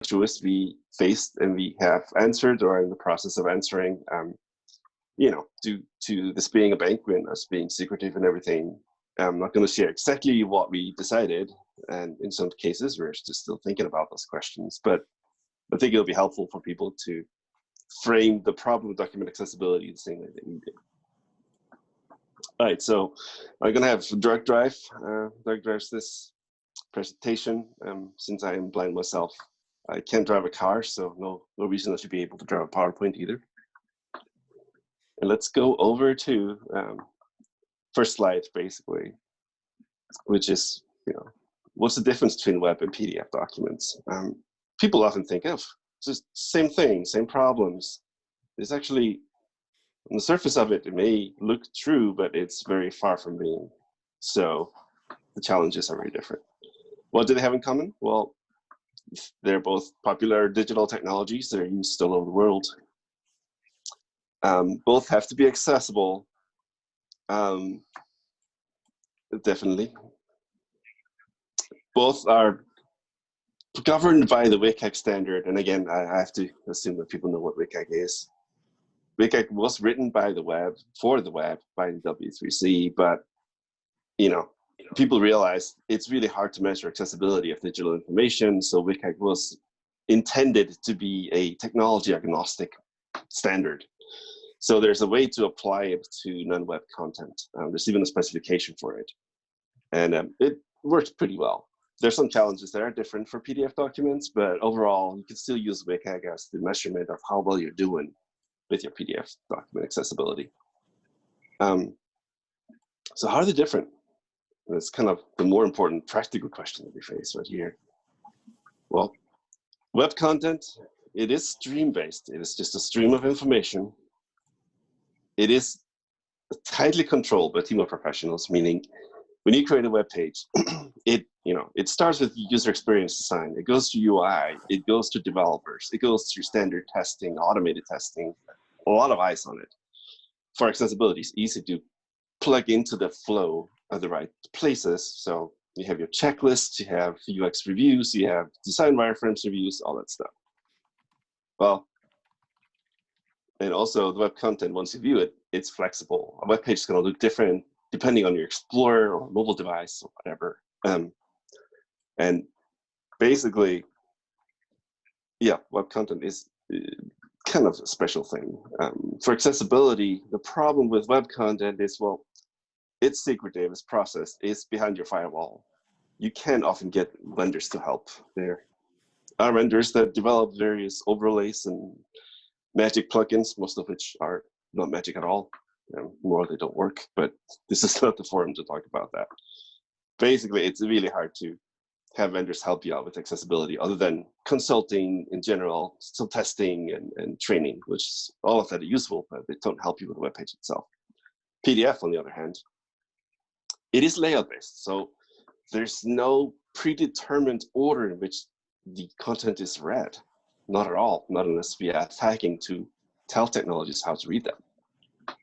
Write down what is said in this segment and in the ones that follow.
truest we faced and we have answered or are in the process of answering. Due to this being a bank and us being secretive and everything, I'm not going to share exactly what we decided. And in some cases, we're just still thinking about those questions. But I think it'll be helpful for people to frame the problem of document accessibility the same way that we did. All right, so I'm going to have Dirk drives this presentation. Since I am blind myself, I can't drive a car, so no reason I should be able to drive a PowerPoint either. And let's go over to first slide, basically, which is, what's the difference between web and PDF documents? People often think of just same thing, same problems. It's actually, on the surface of it, it may look true, but it's very far from being. So the challenges are very different. What do they have in common? Well, they're both popular digital technologies that are used all over the world. Both have to be accessible, definitely. Both are governed by the WCAG standard. And again, I have to assume that people know what WCAG is. WCAG was written by the web, for the web, by the W3C, but people realize it's really hard to measure accessibility of digital information, so WCAG was intended to be a technology agnostic standard. So there's a way to apply it to non-web content. There's even a specification for it. And it works pretty well. There's some challenges that are different for PDF documents, but overall, you can still use WCAG as the measurement of how well you're doing with your PDF document accessibility. So how are they different? That's kind of the more important practical question that we face right here. Well, web content, it is stream-based. It is just a stream of information. It is tightly controlled by a team of professionals, meaning when you create a web page, it starts with user experience design. It goes to UI. It goes to developers. It goes through standard testing, automated testing, a lot of eyes on it. For accessibility, it's easy to plug into the flow of the right places. So you have your checklists, you have UX reviews, you have design wireframes reviews, all that stuff. Well, and also the web content, once you view it, it's flexible. A web page is going to look different depending on your Explorer or mobile device or whatever. And basically, yeah, web content is kind of a special thing. For accessibility, the problem with web content is, well, it's secretive, it's processed, it's behind your firewall. You can often get vendors to help. There are vendors that develop various overlays and magic plugins, most of which are not magic at all. More they don't work, but this is not the forum to talk about that. Basically, it's really hard to have vendors help you out with accessibility other than consulting in general, some testing and training, which is all of that are useful, but they don't help you with the web page itself. PDF, on the other hand, it is layout based. So there's no predetermined order in which the content is read. Not at all, not unless we are tagging to tell technologies how to read them.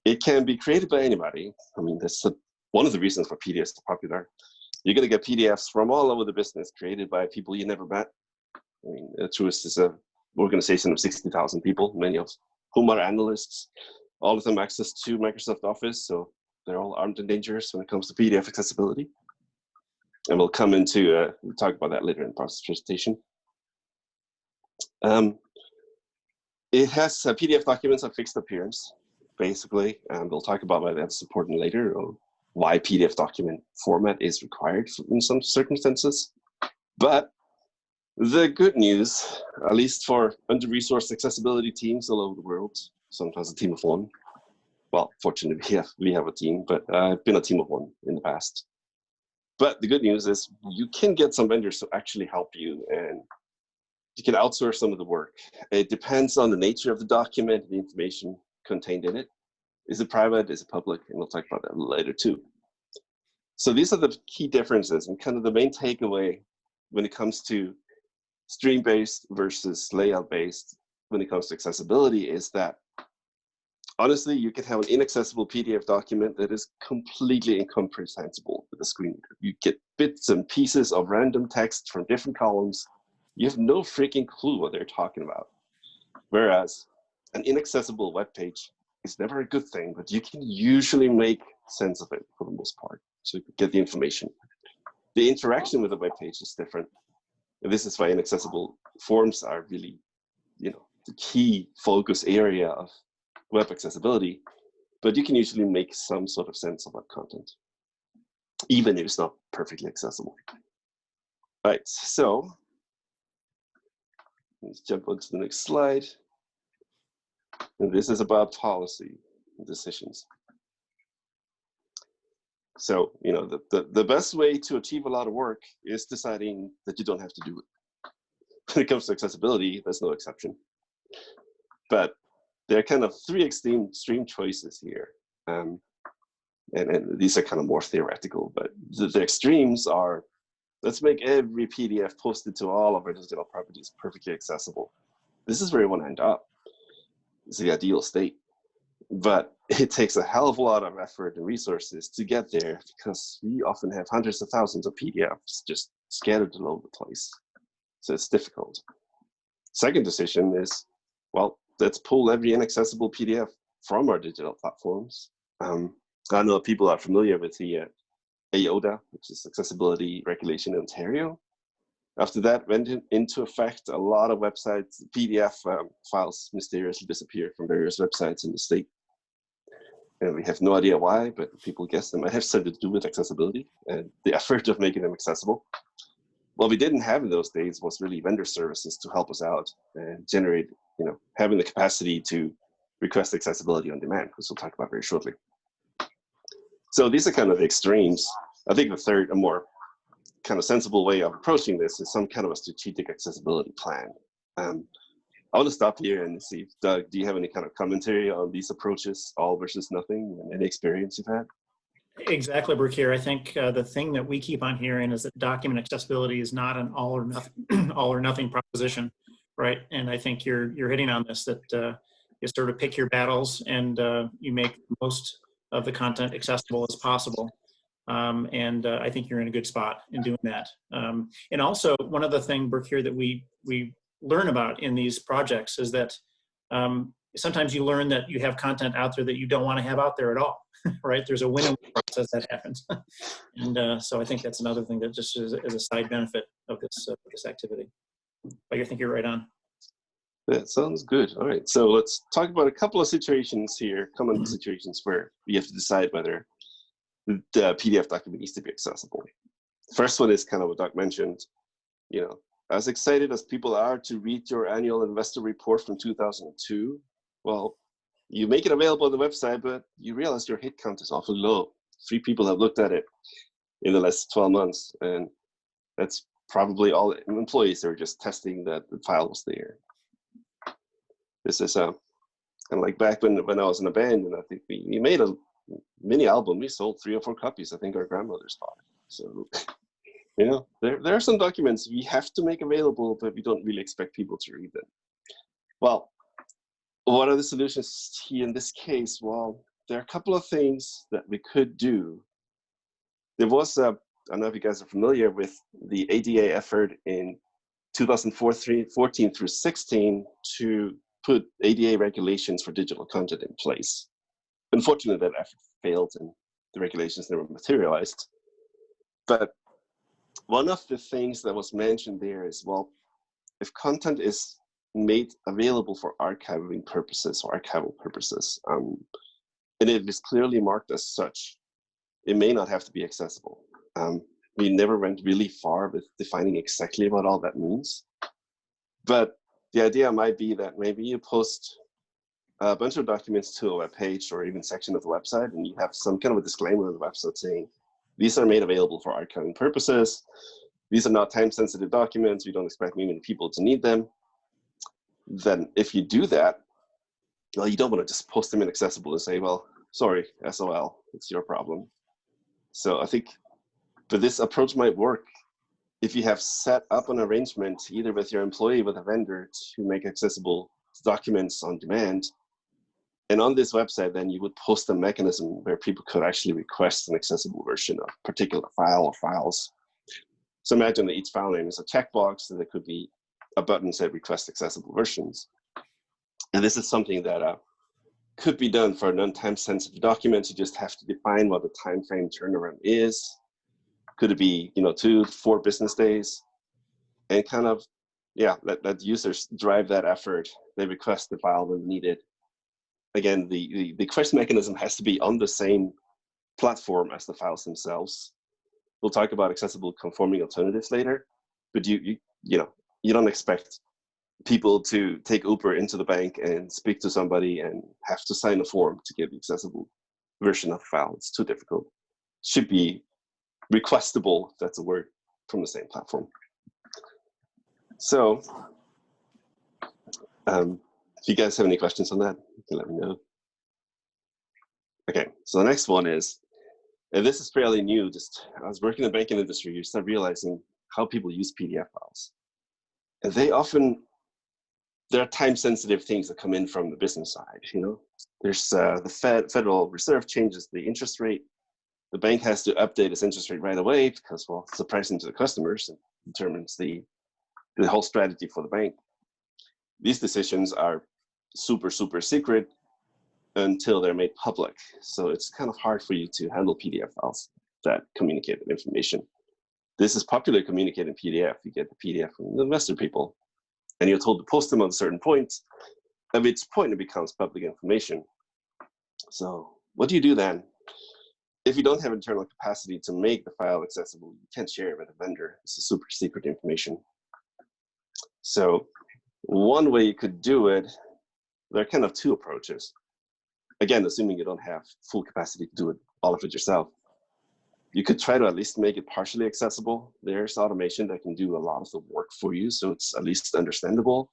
It can be created by anybody. I mean, that's one of the reasons for PDFs are popular. You're going to get PDFs from all over the business created by people you never met. I mean, Truist is an organization of 60,000 people, many of whom are analysts. All of them access to Microsoft Office, so they're all armed and dangerous when it comes to PDF accessibility. And we'll come into, we'll talk about that later in the presentation. It has PDF documents of fixed appearance, basically, and we'll talk about why that's important later, or why PDF document format is required in some circumstances. But the good news, at least for under-resourced accessibility teams all over the world, sometimes a team of one. Well, fortunately, we have a team, but I've been a team of one in the past. But the good news is you can get some vendors to actually help you, and you can outsource some of the work. It depends on the nature of the document, the information contained in it. Is it private? Is it public? And we'll talk about that later too. So these are the key differences, and kind of the main takeaway when it comes to stream-based versus layout-based when it comes to accessibility is that, honestly, you can have an inaccessible PDF document that is completely incomprehensible with a screen reader. You get bits and pieces of random text from different columns you have no freaking clue what they're talking about. Whereas an inaccessible web page is never a good thing, but you can usually make sense of it for the most part. So you can get the information. The interaction with the web page is different. And this is why inaccessible forms are really, the key focus area of web accessibility. But you can usually make some sort of sense of web content, even if it's not perfectly accessible. All right, so let's jump on to the next slide. And this is about policy decisions. So, the best way to achieve a lot of work is deciding that you don't have to do it. When it comes to accessibility, there's no exception. But there are kind of three extreme choices here. And these are kind of more theoretical, but the extremes are, let's make every PDF posted to all of our digital properties perfectly accessible. This is where you want to end up. It's the ideal state. But it takes a hell of a lot of effort and resources to get there, because we often have hundreds of thousands of PDFs just scattered all over the place. So it's difficult. Second decision is, well, let's pull every inaccessible PDF from our digital platforms. I know people are familiar with the AODA, which is Accessibility Regulation in Ontario. After that went into effect, a lot of websites, PDF files mysteriously disappeared from various websites in the state. And we have no idea why, but people guess they might have something to do with accessibility and the effort of making them accessible. What we didn't have in those days was really vendor services to help us out and generate, having the capacity to request accessibility on demand, which we'll talk about very shortly. So these are kind of the extremes. I think the third, a more kind of sensible way of approaching this is some kind of a strategic accessibility plan. I want to stop here and see, Doug, do you have any kind of commentary on these approaches, all versus nothing, and any experience you've had? Exactly, Birkir. I think the thing that we keep on hearing is that document accessibility is not an all or nothing proposition, right? And I think you're hitting on this, that you sort of pick your battles and you make the most of the content accessible as possible. And I think you're in a good spot in doing that. And also, one other thing, Birkir, that we learn about in these projects is that sometimes you learn that you have content out there that you don't want to have out there at all, right? There's a win-win process that happens. And so I think that's another thing that just is a side benefit of this activity. But I think you're right on. That sounds good. All right, so let's talk about a couple of situations here, common situations where you have to decide whether the PDF document needs to be accessible. First one is kind of what Doug mentioned. As excited as people are to read your annual investor report from 2002, well, you make it available on the website, but you realize your hit count is awfully low. 3 people have looked at it in the last 12 months, and that's probably all employees that are just testing that the file was there. This is kind of like back when I was in a band, and I think we made a mini album. We sold 3 or 4 copies. I think our grandmothers bought it. So, there are some documents we have to make available, but we don't really expect people to read them. Well, what are the solutions here in this case? Well, there are a couple of things that we could do. There was I don't know if you guys are familiar with the ADA effort in 2014 through 16 to put ADA regulations for digital content in place. Unfortunately, that effort failed and the regulations never materialized. But one of the things that was mentioned there is, well, if content is made available for archiving purposes or archival purposes, and it is clearly marked as such, it may not have to be accessible. We never went really far with defining exactly what all that means. But the idea might be that maybe you post a bunch of documents to a web page or even section of the website, and you have some kind of a disclaimer on the website saying, these are made available for archiving purposes. These are not time-sensitive documents. We don't expect many people to need them. Then if you do that, well, you don't want to just post them inaccessible and say, well, sorry, SOL, it's your problem. So I think but this approach might work if you have set up an arrangement either with your employee, with a vendor, to make accessible documents on demand. And on this website, then you would post a mechanism where people could actually request an accessible version of a particular file or files. So imagine that each file name is a checkbox, and there could be a button said request accessible versions. And this is something that could be done for non-time sensitive documents. You just have to define what the time frame turnaround is. Could it be 2 to 4 business days? And kind of, let users drive that effort. They request the file when needed. Again, the request mechanism has to be on the same platform as the files themselves. We'll talk about accessible conforming alternatives later, but you don't expect people to take Uber into the bank and speak to somebody and have to sign a form to get the accessible version of the file. It's too difficult. It should be requestable, if that's a word, from the same platform. So if you guys have any questions on that, you can let me know. Okay, so the next one is, and this is fairly new, I was working in the banking industry, you start realizing how people use PDF files. And there are time-sensitive things that come in from the business side. There's the Federal Reserve changes the interest rate. The bank has to update its interest rate right away because, well, it's the pricing to the customers and determines the whole strategy for the bank. These decisions are super, super secret until they're made public. So it's kind of hard for you to handle PDF files that communicate that information. This is popularly communicated in PDF. You get the PDF from the investor people, and you're told to post them on a certain point, at which point it becomes public information. So what do you do then? If you don't have internal capacity to make the file accessible, you can't share it with a vendor. This is super secret information. So one way you could do it, there are kind of 2 approaches. Again, assuming you don't have full capacity to do it, all of it yourself. You could try to at least make it partially accessible. There's automation that can do a lot of the work for you, so it's at least understandable.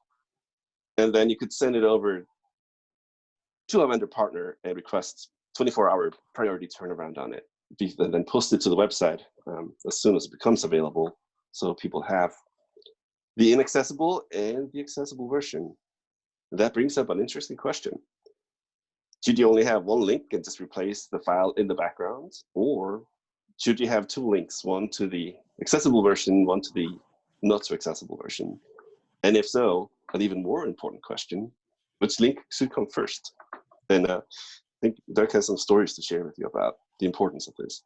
And then you could send it over to a vendor partner and request 24-hour priority turnaround on it, and then post it to the website as soon as it becomes available, so people have the inaccessible and the accessible version. And that brings up an interesting question. Should you only have one link and just replace the file in the background? Or should you have 2 links, one to the accessible version, one to the not so accessible version? And if so, an even more important question, which link should come first? And I think Dirk has some stories to share with you about the importance of this.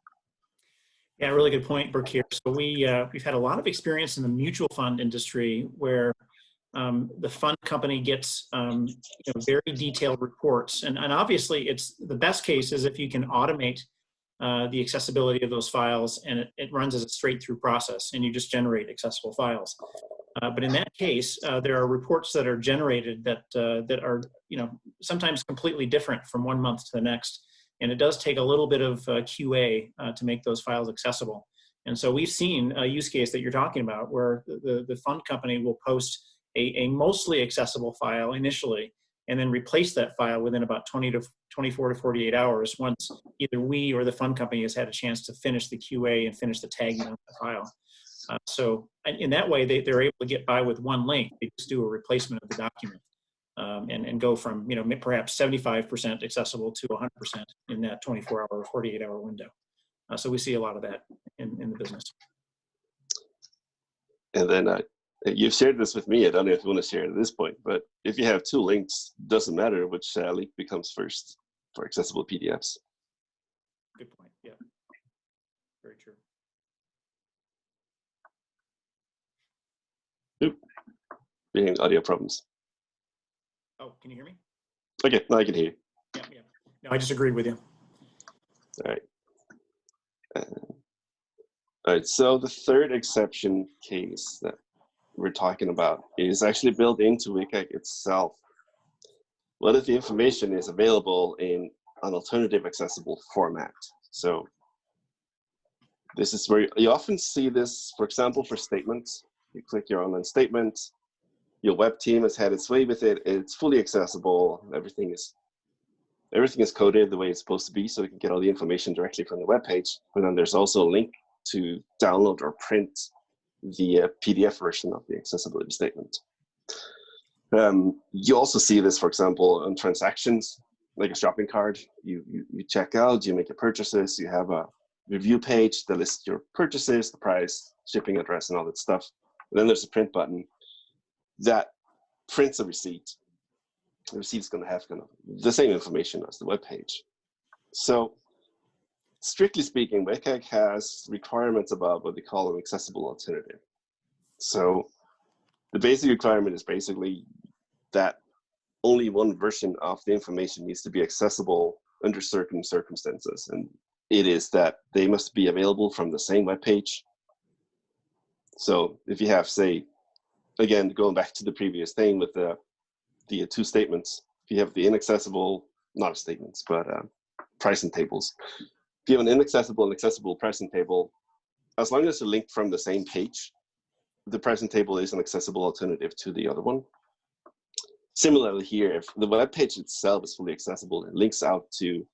Yeah, really good point, Birkir. So we've had a lot of experience in the mutual fund industry where the fund company gets very detailed reports, and obviously it's the best case is if you can automate the accessibility of those files, and it runs as a straight through process, and you just generate accessible files. But in that case, there are reports that are generated that are sometimes completely different from one month to the next, and it does take a little bit of QA to make those files accessible. And so we've seen a use case that you're talking about where the fund company will post a mostly accessible file initially, and then replace that file within about 24 to 48 hours once either we or the fund company has had a chance to finish the QA and finish the tagging on the file. So in that way, they're able to get by with one link. They just do a replacement of the document and go from perhaps 75% accessible to 100% in that 24-hour or 48-hour window. So we see a lot of that in the business. And then you've shared this with me. I don't know if you want to share it at this point, but if you have 2 links, doesn't matter which link becomes first for accessible PDFs. Good point. Yeah, very true. Oop, we're having audio problems. Oh, can you hear me? Okay, now I can hear you. Yeah. No, I just agreed with you. All right. All right, so the third exception case that we're talking about is actually built into WCAG itself. What if the information is available in an alternative accessible format? So this is where you often see this, for example, for statements. You click your online statement, your web team has had its way with it, it's fully accessible, everything is coded the way it's supposed to be, so you can get all the information directly from the web page. But then there's also a link to download or print the PDF version of the accessibility statement. You also see this, for example, on transactions, like a shopping cart. You check out, you make your purchases, you have a review page that lists your purchases, the price, shipping address, and all that stuff. And then there's a print button. that prints a receipt. The receipt is going to have kind of the same information as the web page. So strictly speaking, WCAG has requirements about what they call an accessible alternative. So the basic requirement is basically that only one version of the information needs to be accessible under certain circumstances. And it is that they must be available from the same web page. So if you have, say, again, going back to the previous thing with the two statements, if you have the inaccessible, not statements, but pricing tables. If you have an inaccessible and accessible pricing table, as long as they're linked from the same page, the pricing table is an accessible alternative to the other one. Similarly here, if the web page itself is fully accessible, it links out to,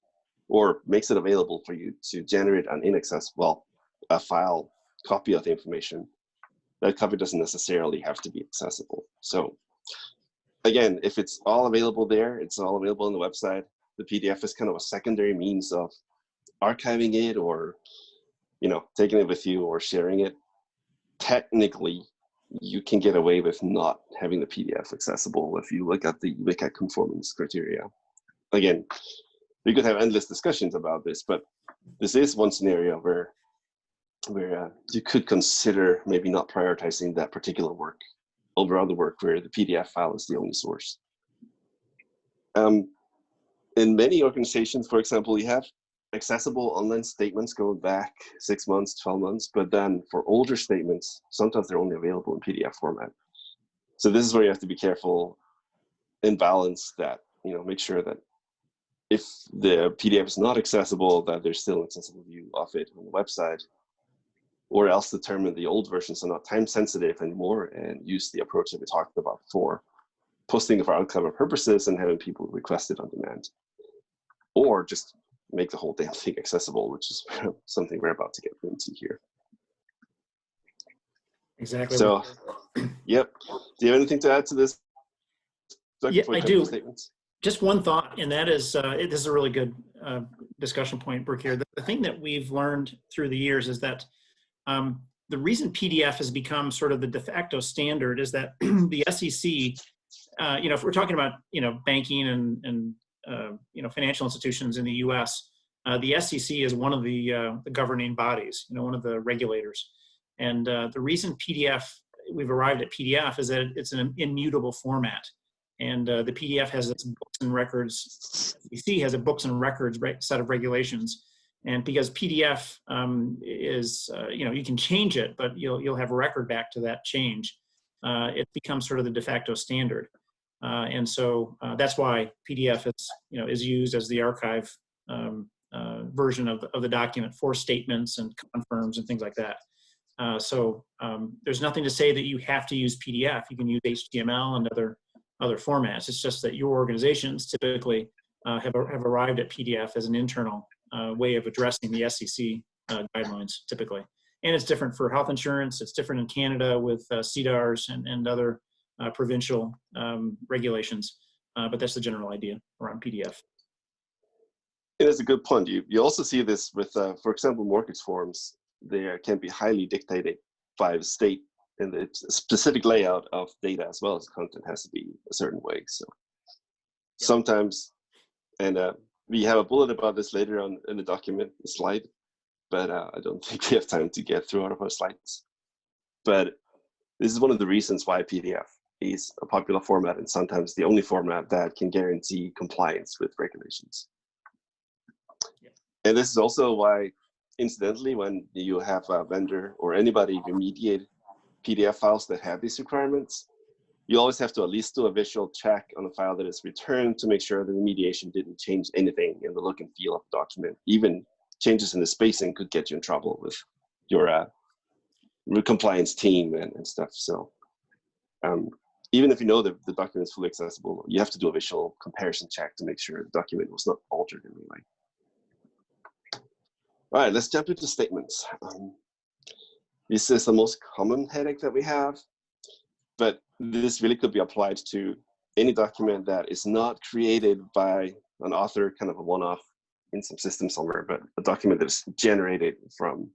or makes it available for you to generate an inaccessible, a file copy of the information, that copy doesn't necessarily have to be accessible. So again, if it's all available there, it's all available on the website. The PDF is kind of a secondary means of archiving it, or taking it with you or sharing it. Technically, you can get away with not having the PDF accessible if you look at the WCAG conformance criteria. Again, we could have endless discussions about this, but this is one scenario where you could consider maybe not prioritizing that particular work over other work where the PDF file is the only source. In many organizations, for example, you have accessible online statements going back 6 months, 12 months, but then for older statements, sometimes they're only available in PDF format. So this is where you have to be careful and balance that, make sure that if the PDF is not accessible, that there's still an accessible view of it on the website, or else determine the old versions are not time sensitive anymore and use the approach that we talked about before, posting for archival purposes and having people request it on demand, or just make the whole damn thing accessible, which is something we're about to get into here. Exactly. So, yep. Do you have anything to add to this? Yeah, I do. Statements? Just one thought, and that is, this is a really good discussion point, Birkir. The thing that we've learned through the years is that the reason PDF has become sort of the de facto standard is that the SEC, if we're talking about, banking and financial institutions in the U.S., the SEC is one of the governing bodies, one of the regulators. And the reason we've arrived at PDF is that it's an immutable format. And the PDF has its books and records, SEC has a books and records set of regulations. And because PDF is, you can change it, but you'll have a record back to that change. It becomes sort of the de facto standard. And so that's why PDF is used as the archive version of the document for statements and confirms and things like that. So there's nothing to say that you have to use PDF. You can use HTML and other formats. It's just that your organizations typically have arrived at PDF as an internal way of addressing the SEC guidelines typically. And it's different for health insurance. It's different in Canada with CDARs and other provincial regulations. But that's the general idea around PDF. It is a good point. You also see this with, for example, mortgage forms. They can be highly dictated by the state, and the specific layout of data as well as content has to be a certain way. So sometimes, and we have a bullet about this later on in the document, the slide, but I don't think we have time to get through all of our slides. But this is one of the reasons why PDF is a popular format and sometimes the only format that can guarantee compliance with regulations. And this is also why, incidentally, when you have a vendor or anybody remediate PDF files that have these requirements, you always have to at least do a visual check on the file that is returned to make sure the remediation didn't change anything in the look and feel of the document. Even changes in the spacing could get you in trouble with your compliance team and stuff. So even if you know that the document is fully accessible, you have to do a visual comparison check to make sure the document was not altered in any way. All right, let's jump into statements. This is the most common headache that we have, but this really could be applied to any document that is not created by an author, kind of a one-off in some system somewhere, but a document that is generated from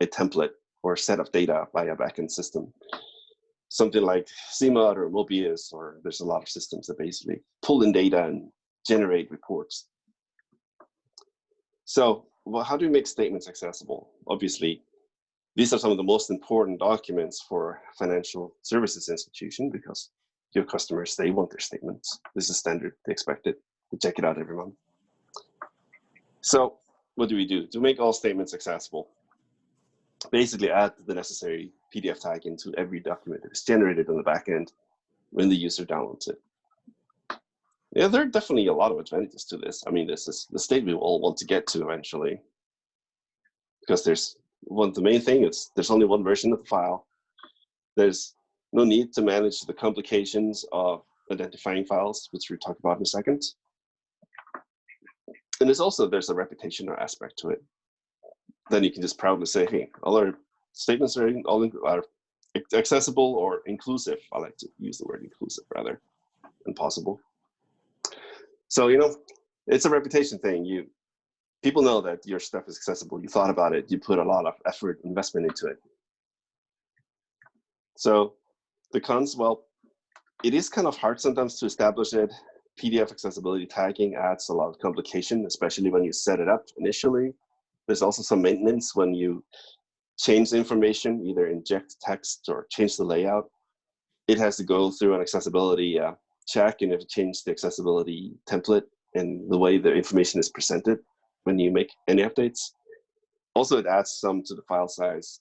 a template or a set of data by a backend system. something like CMOD or Mobius, or there's a lot of systems that basically pull in data and generate reports. So, well, how do we make statements accessible? Obviously, these are some of the most important documents for financial services institution because your customers, they want their statements. This is standard, they expect it, to check it out every month. So what do we do? To make all statements accessible, basically add the necessary PDF tag into every document that is generated on the back end when the user downloads it. Yeah, there are definitely a lot of advantages to this. I mean, this is the state we all want to get to eventually, because the main thing is there's only one version of the file. There's no need to manage the complications of identifying files, which we'll talk about in a second. And there's a reputational aspect to it. Then you can just proudly say, hey, all our statements are accessible or inclusive. I like to use the word inclusive rather than possible. So, it's a reputation thing. People know that your stuff is accessible. You thought about it. You put a lot of effort, investment into it. So the cons, well, it is kind of hard sometimes to establish it. PDF accessibility tagging adds a lot of complication, especially when you set it up initially. There's also some maintenance when you change the information, either inject text or change the layout. It has to go through an accessibility check, and you have to change the accessibility template and the way the information is presented when you make any updates. Also, it adds some to the file size.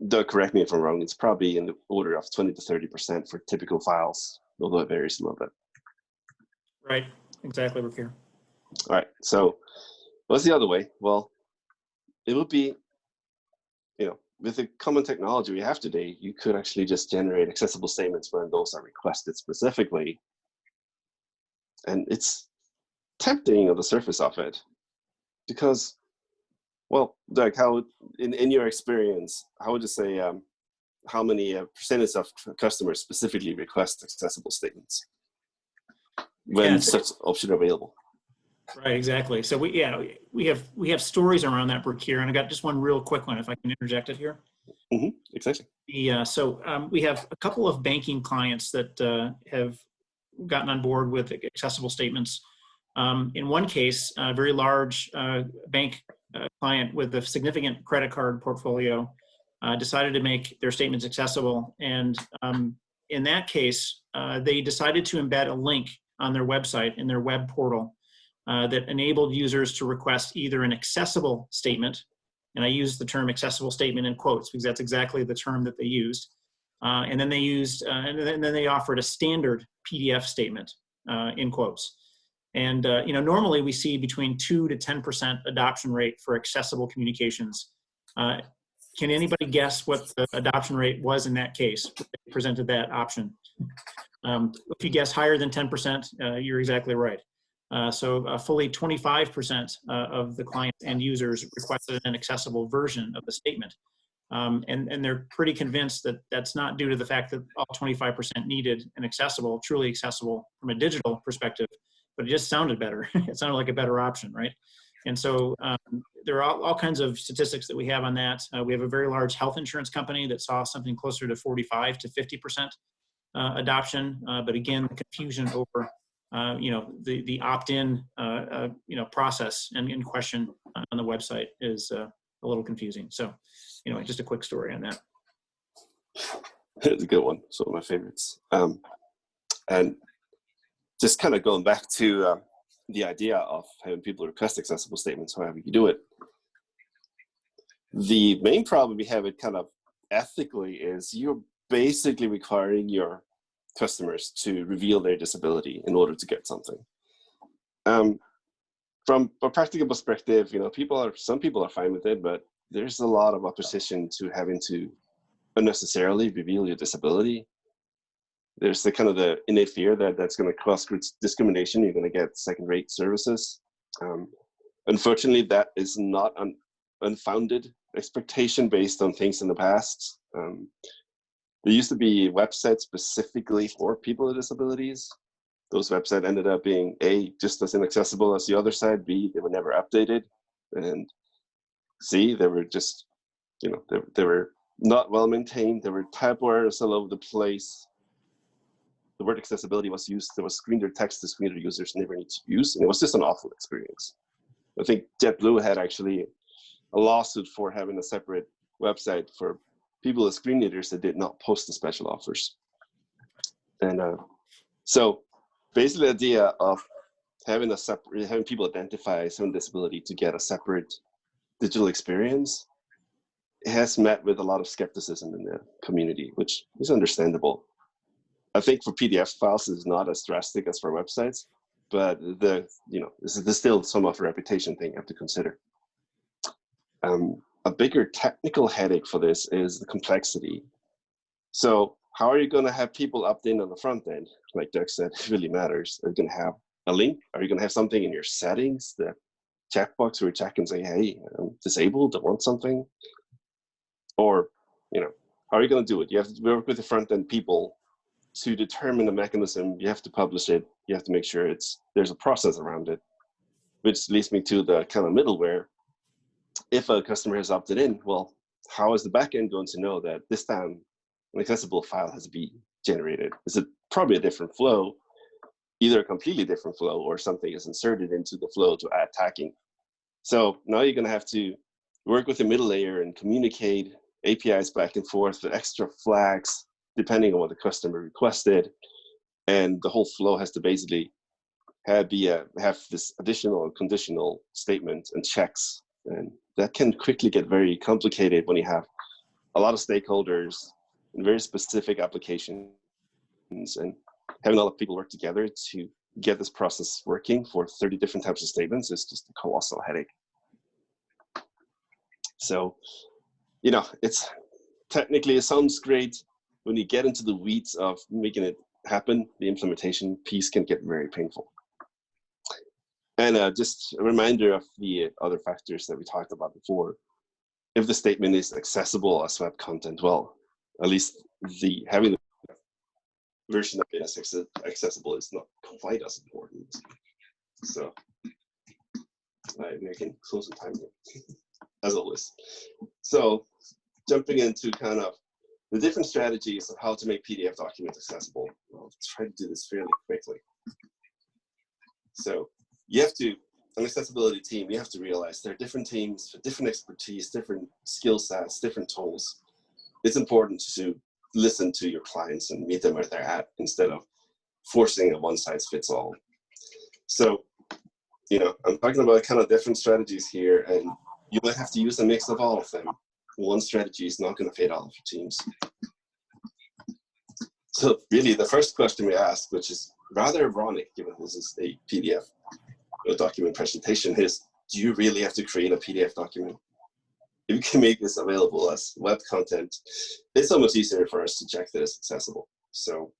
Doug, correct me if I'm wrong, it's probably in the order of 20 to 30% for typical files, although it varies a little bit. Right, exactly, Birkir. All right, so what's the other way? Well, it would be, with the common technology we have today, you could actually just generate accessible statements when those are requested specifically. And it's tempting on the surface of it, because, well, Doug, how, in your experience, how would you say, how many percentage of customers specifically request accessible statements when such option available? Right, exactly. So we have stories around that, Birkir, and I got just one real quick one if I can interject it here. Mm-hmm, exactly. So we have a couple of banking clients that have gotten on board with accessible statements. In one case, a very large bank client with a significant credit card portfolio decided to make their statements accessible. And in that case, they decided to embed a link on their website, in their web portal, that enabled users to request either an accessible statement, and I use the term accessible statement in quotes because that's exactly the term that they used. And then they offered a standard PDF statement in quotes. And normally we see between 2 to 10% adoption rate for accessible communications. Can anybody guess what the adoption rate was in that case? They presented that option. If you guess higher than 10%, you're exactly right. So fully 25% of the clients and users requested an accessible version of the statement. And they're pretty convinced that that's not due to the fact that all 25% needed an truly accessible from a digital perspective, but it just sounded better. It sounded like a better option, right? And so there are all kinds of statistics that we have on that. We have a very large health insurance company that saw something closer to 45 to 50% adoption. But again, the confusion over the opt-in process and in question on the website is a little confusing. So just a quick story on that. It's a good one. It's one of my favorites. And just kind of going back to the idea of having people request accessible statements, however you do it. The main problem we have it kind of ethically is you're basically requiring your customers to reveal their disability in order to get something. From a practical perspective, some people are fine with it, but there's a lot of opposition to having to unnecessarily reveal your disability. There's the kind of the innate fear that that's going to cause discrimination. You're going to get second-rate services. Unfortunately, that is not an unfounded expectation based on things in the past. There used to be websites specifically for people with disabilities. Those websites ended up being A, just as inaccessible as the other side, B, they were never updated, and C, they were just, they were not well maintained. There were typo errors all over the place. The word accessibility was used. There was screen reader text that screen reader users never need to use, and it was just an awful experience. I think JetBlue had actually a lawsuit for having a separate website for people with screen readers that did not post the special offers. And so basically the idea of having people identify someone with disability to get a separate digital experience has met with a lot of skepticism in the community, which is understandable. I think for PDF files, it's not as drastic as for websites, but there's still some of a reputation thing you have to consider. A bigger technical headache for this is the complexity. So how are you going to have people opt in on the front end? Like Doug said, it really matters. Are you going to have a link? Are you going to have something in your settings, the chat box where you check and say, hey, I'm disabled, I want something? Or, how are you going to do it? You have to work with the front end people to determine the mechanism. You have to publish it. You have to make sure there's a process around it, which leads me to the kind of middleware. If a customer has opted in, well, how is the backend going to know that this time an accessible file has to be generated? Is it probably a different flow, either a completely different flow or something is inserted into the flow to add tagging? So now you're going to have to work with the middle layer and communicate APIs back and forth with extra flags, depending on what the customer requested. And the whole flow has to basically have this additional conditional statement and checks. And that can quickly get very complicated when you have a lot of stakeholders and very specific applications, and having a lot of people work together to get this process working for 30 different types of statements is just a colossal headache. So, it's technically, it sounds great. When you get into the weeds of making it happen, the implementation piece can get very painful. And just a reminder of the other factors that we talked about before. If the statement is accessible as web content, well, at least having the version of it as accessible is not quite as important. So I can close the time here, as always. So jumping into kind of the different strategies of how to make PDF documents accessible. I'll try to do this fairly quickly. So an accessibility team, you have to realize there are different teams for different expertise, different skill sets, different tools. It's important to listen to your clients and meet them where they're at instead of forcing a one-size-fits-all. So, I'm talking about kind of different strategies here, and you might have to use a mix of all of them. One strategy is not going to fit all of your teams. So really, the first question we ask, which is rather ironic, given this is a PDF document presentation, is, do you really have to create a PDF document? If you can make this available as web content, it's so much easier for us to check that it's accessible. So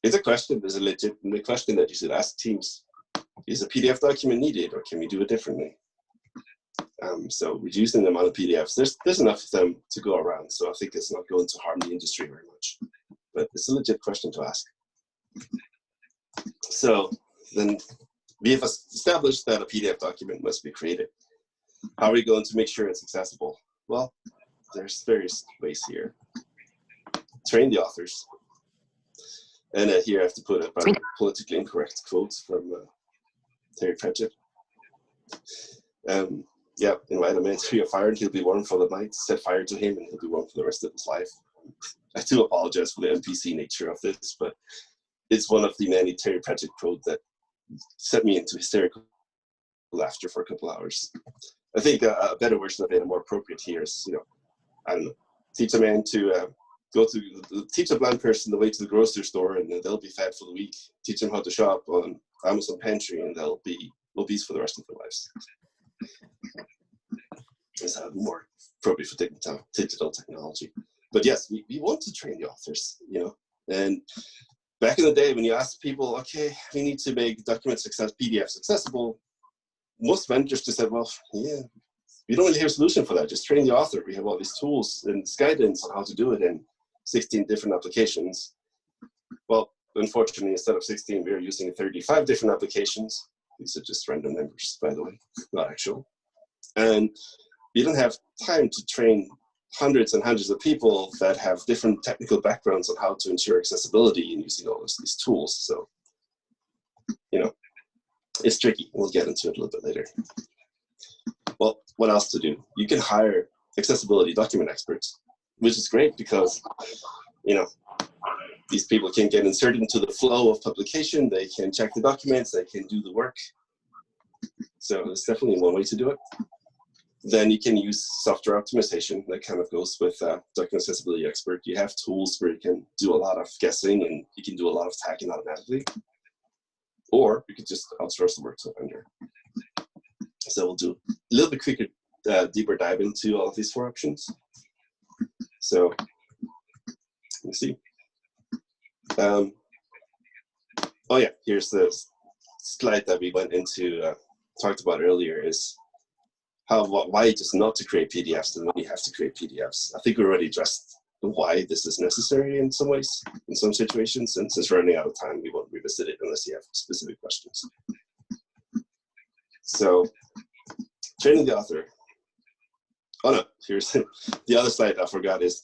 it's a question, there's a legitimate question that you should ask teams. Is a PDF document needed, or can we do it differently? So reducing the amount of PDFs, there's enough of them to go around, so I think it's not going to harm the industry very much. But it's a legit question to ask. So then we have established that a PDF document must be created. How are we going to make sure it's accessible? Well, there's various ways here. Train the authors. And here I have to put a politically incorrect quote from Terry Pratchett. Yeah, invite a man to your fire and he'll be warm for the night. Set fire to him and he'll be warm for the rest of his life. I do apologize for the NPC nature of this, but it's one of the many Terry Pratchett quotes that set me into hysterical laughter for a couple hours. I think a better version of it, and more appropriate here, is, I don't know, teach a man to teach a blind person the way to the grocery store and they'll be fat for the week. Teach them how to shop on Amazon Pantry and they'll be obese for the rest of their lives. It's more appropriate for digital technology. But yes, we want to train the authors, and back in the day when you ask people, okay, we need to make documents PDFs accessible, most vendors just said, well, yeah, we don't really have a solution for that. Just train the author. We have all these tools and guidance on how to do it in 16 different applications. Well, unfortunately, instead of 16, we're using 35 different applications. These are just random numbers, by the way, not actual. And we don't have time to train hundreds and hundreds of people that have different technical backgrounds on how to ensure accessibility in using all these tools. So, you know, it's tricky. We'll get into it a little bit later. Well, what else to do? You can hire accessibility document experts, which is great because, you know, these people can get inserted into the flow of publication. They can check the documents. They can do the work. So it's definitely one way to do it. Then you can use software optimization. That kind of goes with document accessibility expert. You have tools where you can do a lot of guessing and you can do a lot of tagging automatically. Or you could just outsource the work to a vendor. So we'll do a little bit quicker, deeper dive into all of these 4 options. So let me see. Oh yeah, here's the slide that we went into, talked about earlier, is why just not to create PDFs and when you have to create PDFs. I think we already addressed why this is necessary in some ways, in some situations, and since we're running out of time, we won't revisit it unless you have specific questions. So, training the author. Oh no, here's the other slide I forgot is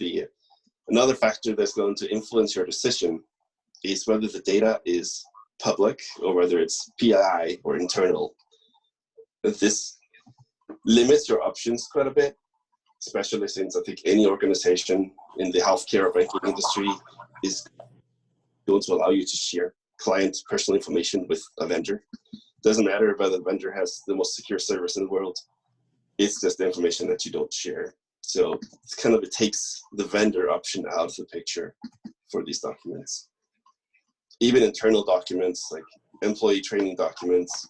another factor that's going to influence your decision is whether the data is public or whether it's PII or internal. This limits your options quite a bit, especially since I think any organization in the healthcare or banking industry is going to allow you to share client personal information with a vendor. Doesn't matter whether the vendor has the most secure service in the world. It's just the information that you don't share. So it's kind of, it takes the vendor option out of the picture for these documents. Even internal documents like employee training documents,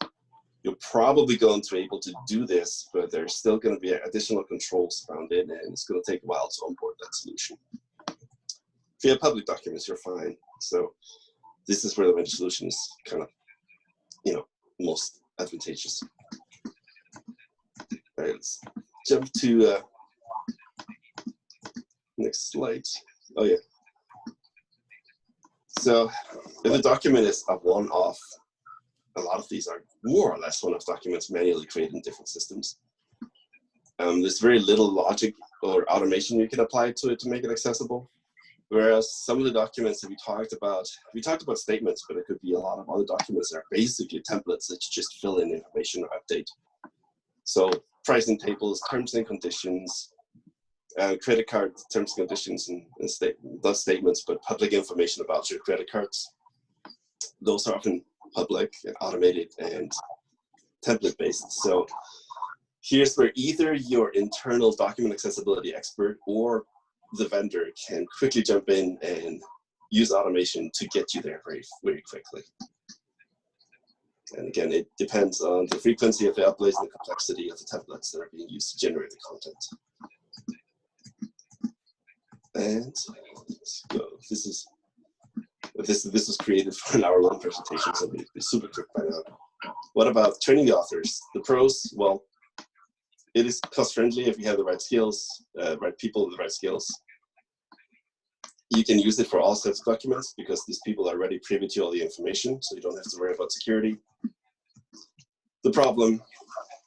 you're probably going to be able to do this, but there's still going to be additional controls around it, and it's going to take a while to onboard that solution. If you have public documents, you're fine. So this is where the vendor solution is kind of, you know, most advantageous. All right, let's jump to next slide. Oh yeah. So if the document is a one-off, a lot of these are more or less one-off documents manually created in different systems. There's very little logic or automation you can apply to it to make it accessible. Whereas some of the documents that we talked about statements, but it could be a lot of other documents that are basically templates that you just fill in information or update. So pricing tables, terms and conditions, credit card terms and conditions, and not statements, but public information about your credit cards. Those are often public and automated and template based. So here's where either your internal document accessibility expert or the vendor can quickly jump in and use automation to get you there very, very quickly. And again, it depends on the frequency of the uploads and the complexity of the templates that are being used to generate the content. And let's go. This was created for an hour-long presentation, so it'll be super quick by now. What about training the authors? The pros, well, it is cost-friendly if you have the right skills, right people with the right skills. You can use it for all sets of documents because these people are already privy to all the information, so you don't have to worry about security. The problem,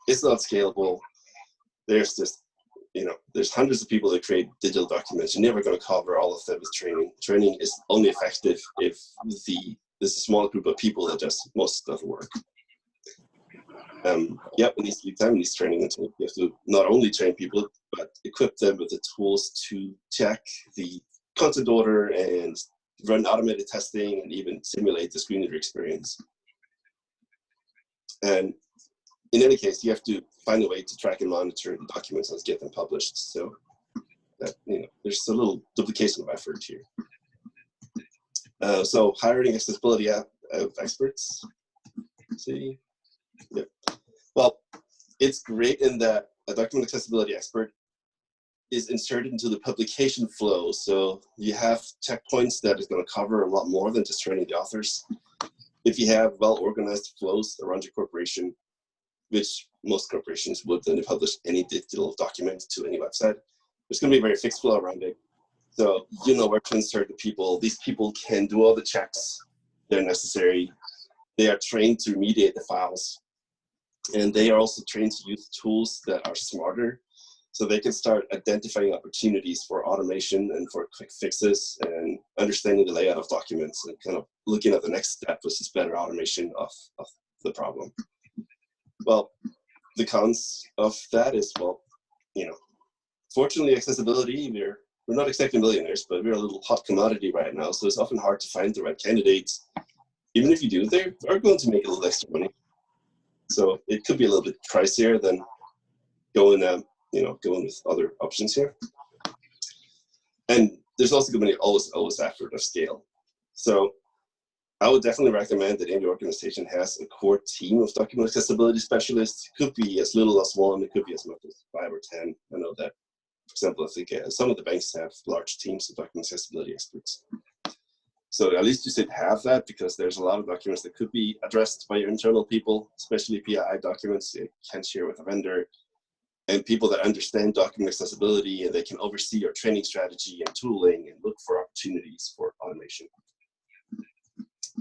it's not scalable. There's just, you know, there's hundreds of people that create digital documents. You're never going to cover all of them with training. Training is only effective if there's a small group of people that does most of the work. Yep, it needs to be time, it needs training. You have to not only train people, but equip them with the tools to check the content order and run automated testing and even simulate the screen reader experience. And in any case, you have to find a way to track and monitor the documents and get them published. So that, you know, there's a little duplication of effort here. So hiring accessibility experts. See, yep. Well, it's great in that a document accessibility expert is inserted into the publication flow. So you have checkpoints that is going to cover a lot more than just training the authors. If you have well-organized flows around your corporation, which most corporations would when they publish any digital document to any website, there's going to be a very fixed flow around it. So you know where to insert the people. These people can do all the checks that are necessary. They are trained to remediate the files. And they are also trained to use tools that are smarter. So they can start identifying opportunities for automation and for quick fixes and understanding the layout of documents and kind of looking at the next step, which is better automation of the problem. Well, the cons of that is, well, fortunately, accessibility, we're not exactly millionaires, but we're a little hot commodity right now. So it's often hard to find the right candidates. Even if you do, they are going to make a little extra money. So it could be a little bit pricier than going with other options here. And there's also going to be always effort of scale. So I would definitely recommend that any organization has a core team of document accessibility specialists. It could be as little as 1, it could be as much as 5 or 10. I know that, for example, I think some of the banks have large teams of document accessibility experts. So at least you should have that, because there's a lot of documents that could be addressed by your internal people, especially PII documents you can't share with a vendor, and people that understand document accessibility, and they can oversee your training strategy and tooling and look for opportunities for automation.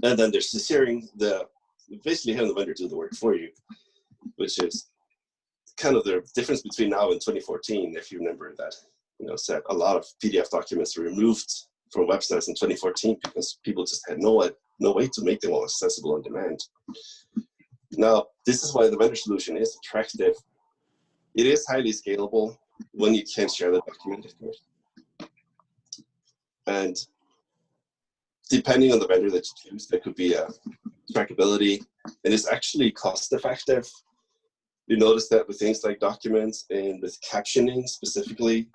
And then there's basically having the vendor do the work for you, which is kind of the difference between now and 2014, if you remember that. Said a lot of PDF documents were removed from websites in 2014 because people just had no way to make them all accessible on demand. Now, this is why the vendor solution is attractive. It is highly scalable when you can share the document, of course. And depending on the vendor that you choose, there could be a trackability, and it's actually cost effective. You notice that with things like documents and with captioning specifically,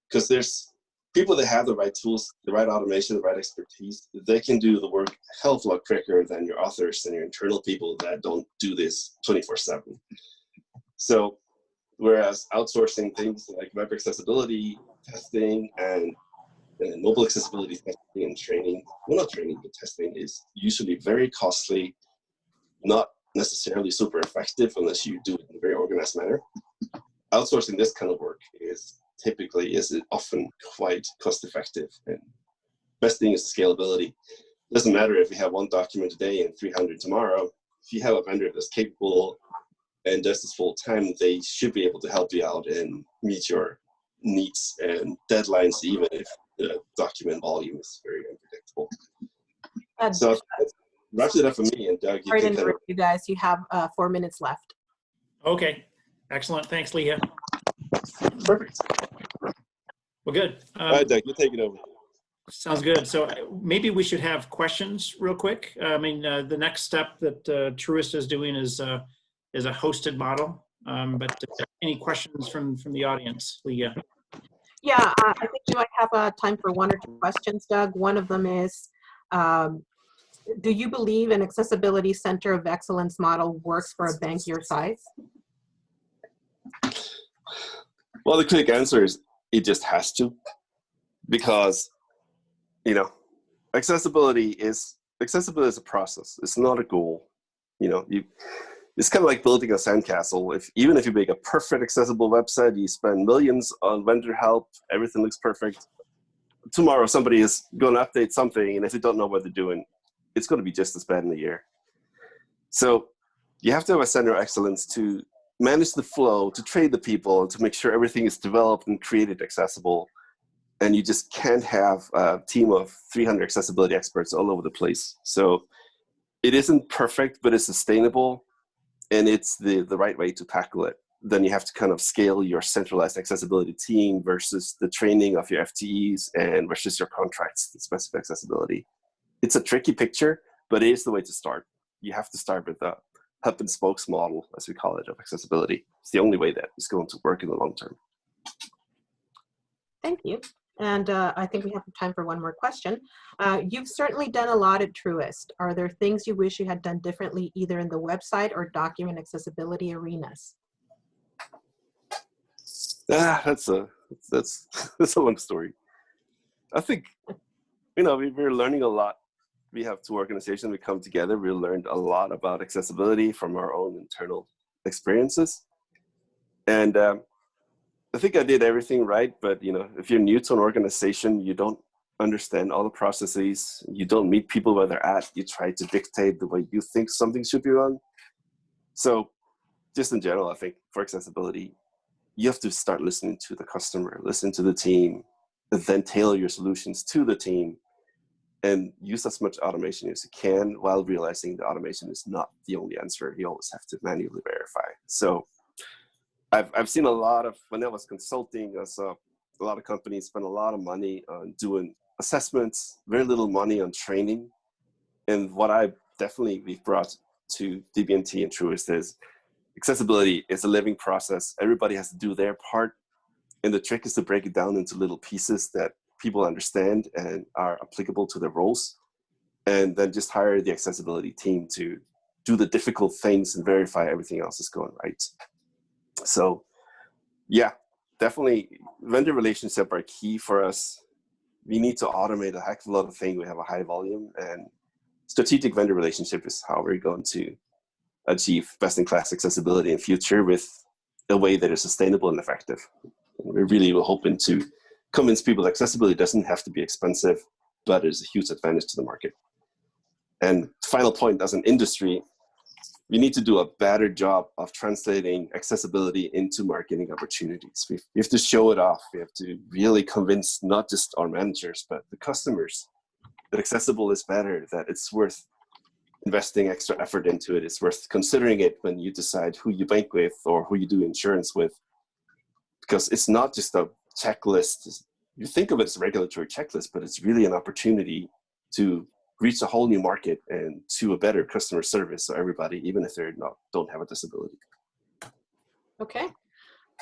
because there's people that have the right tools, the right automation, the right expertise, they can do the work a hell of a lot quicker than your authors and your internal people that don't do this 24/7. So whereas outsourcing things like web accessibility testing and mobile accessibility testing and training, well, not training, but testing, is usually very costly, not necessarily super effective unless you do it in a very organized manner. Outsourcing this kind of work is often quite cost effective. And best thing is scalability. It doesn't matter if you have 1 document today and 300 tomorrow. If you have a vendor that's capable and does this full time, they should be able to help you out and meet your needs and deadlines, even if the document volume is very unpredictable. So that wraps it up for me. And Doug, you guys, you have 4 minutes left. Okay, excellent. Thanks, Leah. Perfect. Well, good. All right, Doug, you take it over. Sounds good. So maybe we should have questions real quick. The next step that Truist is doing is a hosted model. But any questions from the audience, Leah? Yeah, I think you might have time for 1 or 2 questions, Doug. One of them is, do you believe an accessibility center of excellence model works for a bank your size? Well, the quick answer is it just has to, because accessibility is a process. It's not a goal. It's kind of like building a sandcastle. Even if you make a perfect accessible website, you spend millions on vendor help, everything looks perfect. Tomorrow somebody is going to update something, and if you don't know what they're doing, it's going to be just as bad in a year. So you have to have a center of excellence to manage the flow, to train the people, and to make sure everything is developed and created accessible. And you just can't have a team of 300 accessibility experts all over the place. So it isn't perfect, but it's sustainable, and it's the right way to tackle it. Then you have to kind of scale your centralized accessibility team versus the training of your FTEs and versus your contracts that specify accessibility. It's a tricky picture, but it is the way to start. You have to start with a hub and spokes model, as we call it, of accessibility. It's the only way that is going to work in the long term. Thank you. And I think we have time for 1 more question. You've certainly done a lot at Truist. Are there things you wish you had done differently, either in the website or document accessibility arenas? That's a long story. I think, we're learning a lot. We have 2 organizations, we come together, we learned a lot about accessibility from our own internal experiences. And I think I did everything right, but if you're new to an organization, you don't understand all the processes, you don't meet people where they're at, you try to dictate the way you think something should be run. So just in general, I think for accessibility, you have to start listening to the customer, listen to the team, and then tailor your solutions to the team and use as much automation as you can while realizing the automation is not the only answer. You always have to manually verify. So I've seen a lot of, when I was consulting, I saw a lot of companies spend a lot of money on doing assessments, very little money on training. And what we've brought to DBMT and Truist is accessibility is a living process. Everybody has to do their part. And the trick is to break it down into little pieces that people understand and are applicable to their roles. And then just hire the accessibility team to do the difficult things and verify everything else is going right. So yeah, definitely vendor relationships are key for us. We need to automate a heck of a lot of things. We have a high volume, and strategic vendor relationship is how we're going to achieve best-in-class accessibility in future with a way that is sustainable and effective. And we really were hoping to convince people that accessibility doesn't have to be expensive, but is a huge advantage to the market. And final point, as an industry, we need to do a better job of translating accessibility into marketing opportunities. We have to show it off. We have to really convince not just our managers, but the customers that accessible is better, that it's worth investing extra effort into it. It's worth considering it when you decide who you bank with or who you do insurance with. Because it's not just a checklist. You think of it as a regulatory checklist, but it's really an opportunity to reach a whole new market and to a better customer service. So everybody, even if they don't have a disability. Okay.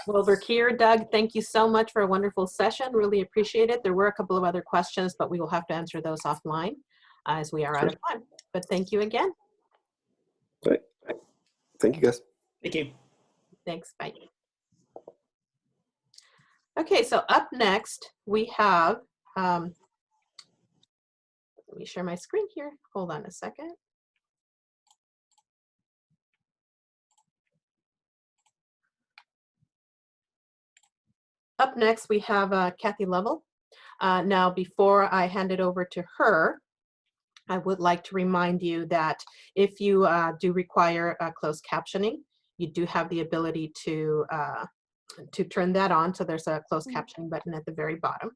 Well, Birkir, Doug, thank you so much for a wonderful session. Really appreciate it. There were a couple of other questions, but we will have to answer those offline as we are out of time. But thank you again. Right. Thank you, guys. Thank you. Thanks. Bye. Okay, so up next we have, let me share my screen here. Hold on a second. Up next we have Kathy Lovell. Now, before I hand it over to her, I would like to remind you that if you do require closed captioning, you do have the ability to turn that on. So there's a closed captioning button at the very bottom.